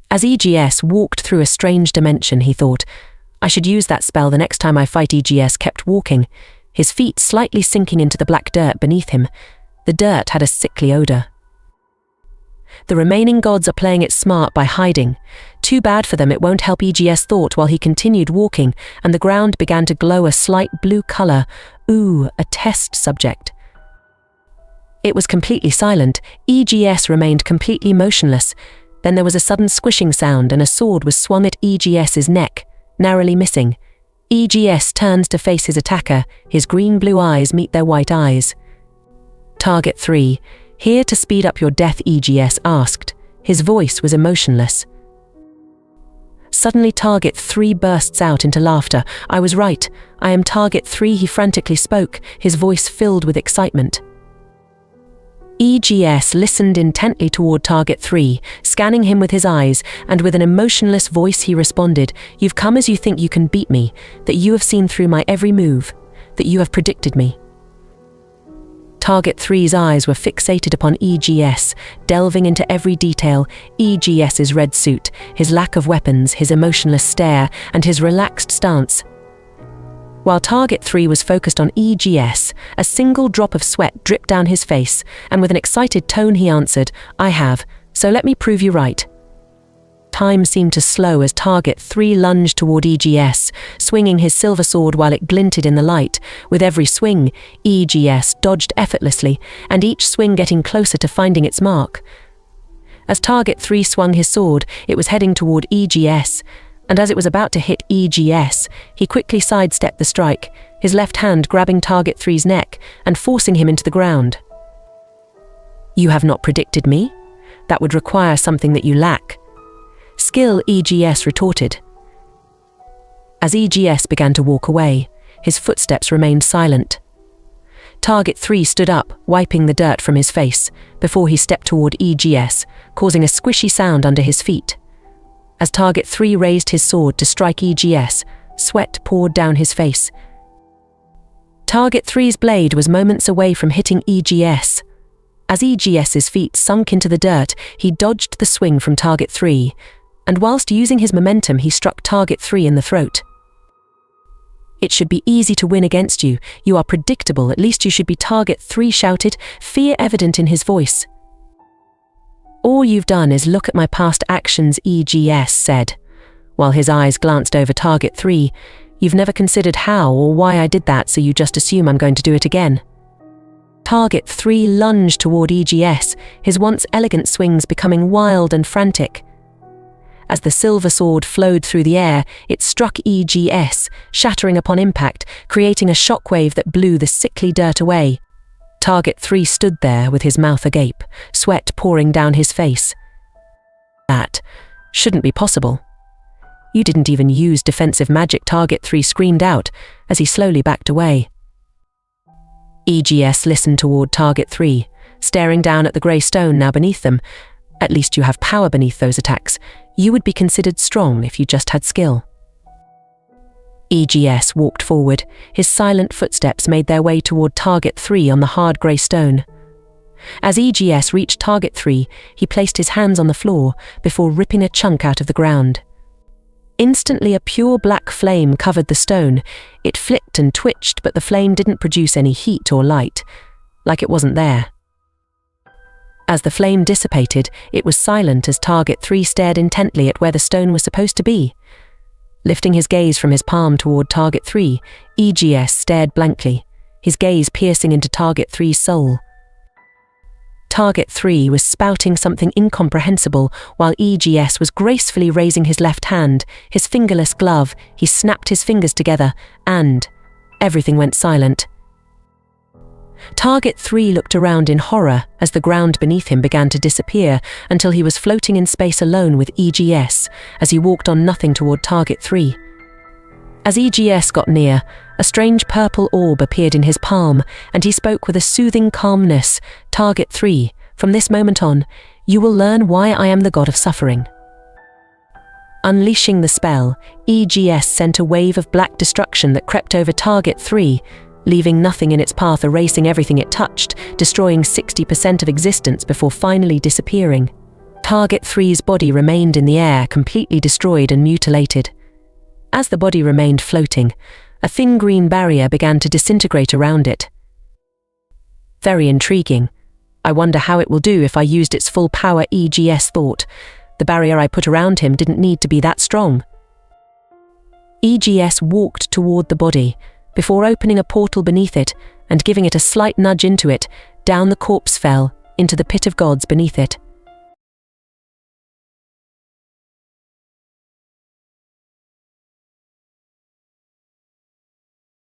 As EGS walked through a strange dimension, he thought, I should use that spell the next time I fight. EGS kept walking, his feet slightly sinking into the black dirt beneath him. The dirt had a sickly odor. The remaining gods are playing it smart by hiding. Too bad for them, it won't help, EGS thought while he continued walking, and the ground began to glow a slight blue color. Ooh, a test subject. It was completely silent. EGS remained completely motionless. Then there was a sudden squishing sound and a sword was swung at EGS's neck, narrowly missing. EGS turns to face his attacker. His green-blue eyes meet their white eyes. Target 3. Here to speed up your death, EGS asked. His voice was emotionless. Suddenly Target 3 bursts out into laughter. I was right. I am Target 3, he frantically spoke, his voice filled with excitement. EGS listened intently toward Target 3, scanning him with his eyes, and with an emotionless voice he responded, You've come as you think you can beat me, that you have seen through my every move, that you have predicted me. Target 3's eyes were fixated upon EGS, delving into every detail, EGS's red suit, his lack of weapons, his emotionless stare, and his relaxed stance. While Target 3 was focused on EGS, a single drop of sweat dripped down his face, and with an excited tone he answered, I have, so let me prove you right. Time seemed to slow as Target 3 lunged toward EGS, swinging his silver sword while it glinted in the light. With every swing, EGS dodged effortlessly, and each swing getting closer to finding its mark. As Target 3 swung his sword, it was heading toward EGS, and as it was about to hit EGS, he quickly sidestepped the strike, his left hand grabbing Target 3's neck and forcing him into the ground. You have not predicted me? That would require something that you lack. Skill, EGS retorted. As EGS began to walk away, his footsteps remained silent. Target 3 stood up, wiping the dirt from his face, before he stepped toward EGS, causing a squishy sound under his feet. As Target 3 raised his sword to strike EGS, sweat poured down his face. Target 3's blade was moments away from hitting EGS. As EGS's feet sunk into the dirt, he dodged the swing from Target 3, and whilst using his momentum, he struck Target 3 in the throat. It should be easy to win against you. You are predictable, at least you should be, Target 3 shouted, fear evident in his voice. All you've done is look at my past actions, EGS said, while his eyes glanced over Target 3. You've never considered how or why I did that, so you just assume I'm going to do it again. Target 3 lunged toward EGS, his once elegant swings becoming wild and frantic. As the silver sword flowed through the air, it struck EGS, shattering upon impact, creating a shockwave that blew the sickly dirt away. Target 3 stood there with his mouth agape, sweat pouring down his face. That shouldn't be possible. You didn't even use defensive magic, Target 3 screamed out as he slowly backed away. EGS listened toward Target 3, staring down at the grey stone now beneath them. At least you have power beneath those attacks. You would be considered strong if you just had skill. EGS walked forward. His silent footsteps made their way toward Target 3 on the hard grey stone. As EGS reached Target 3, he placed his hands on the floor before ripping a chunk out of the ground. Instantly, a pure black flame covered the stone. It flicked and twitched, but the flame didn't produce any heat or light, like it wasn't there. As the flame dissipated, it was silent as Target 3 stared intently at where the stone was supposed to be. Lifting his gaze from his palm toward Target 3, EGS stared blankly, his gaze piercing into Target 3's soul. Target 3 was spouting something incomprehensible while EGS was gracefully raising his left hand, his fingerless glove. He snapped his fingers together, and everything went silent. Target 3 looked around in horror as the ground beneath him began to disappear until he was floating in space alone with EGS as he walked on nothing toward Target 3. As EGS got near, a strange purple orb appeared in his palm, and he spoke with a soothing calmness. Target 3, from this moment on, you will learn why I am the god of suffering. Unleashing the spell, EGS sent a wave of black destruction that crept over Target 3, leaving nothing in its path, erasing everything it touched, destroying 60% of existence before finally disappearing. Target 3's body remained in the air, completely destroyed and mutilated. As the body remained floating, a thin green barrier began to disintegrate around it. Very intriguing. I wonder how it will do if I used its full power, EGS thought. The barrier I put around him didn't need to be that strong. EGS walked toward the body, before opening a portal beneath it and giving it a slight nudge into it. Down the corpse fell, into the pit of gods beneath it.